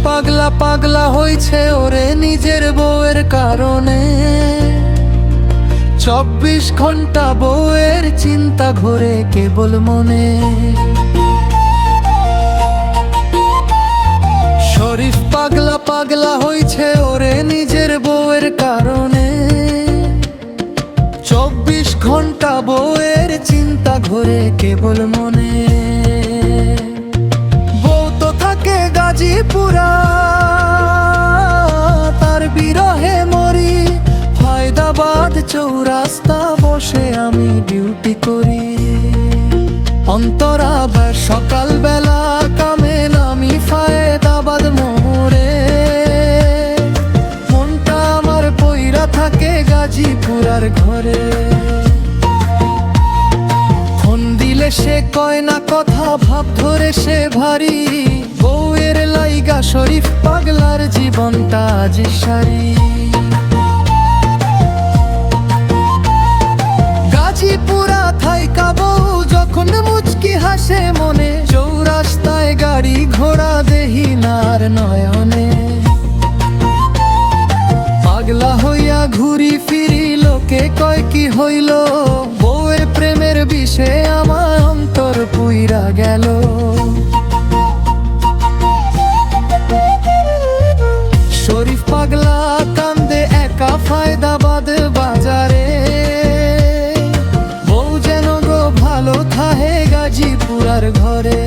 পাগলা পাগলা হইছে ওরে নিজের বউয়ের কারণে। 24 ঘন্টা বউয়ের চিন্তা ঘোরে কেবল মনে। শরীফ পাগলা পাগলা হইছে ওরে নিজের বউয়ের কারণে। 24 ঘন্টা বউয়ের চিন্তা ঘোরে কেবল মনে। বউ তো থাকে গাজীপুরা, তার বিরহে মরি। হায়দ্রাবাদ চৌরাস্তা বসে আমি ডিউটি করি। অন্তরাবার সকালবেলা কামে নামি ফায়দাবাদ মোড়ে। মনটা আমার পইরা থাকে গাজীপুরার ঘরে। ফোন দিলে সে কয় না কথা, ভাব ধরে সে ভারী। বউয়ের লাইগা শরীফ পাগলার জীবনটা আজ সারি। গাজীপুরা থাইকা বউ যখন মুচকি হাসে মনে। চৌরাস্তায় গাড়ি ঘোড়া দেহি নার নয়নে। পাগলা হইয়া ঘুরি ফিরি লোকে কয় কি হইল। বউয়ের প্রেমের বিষে আমার অন্তর পুইরা গেল। শরীফ পাগলা কান্দে একা ফায়দাবাদ বাজারে। বউ যেন গো ভালো থাহে গাজীপুরার ঘরে।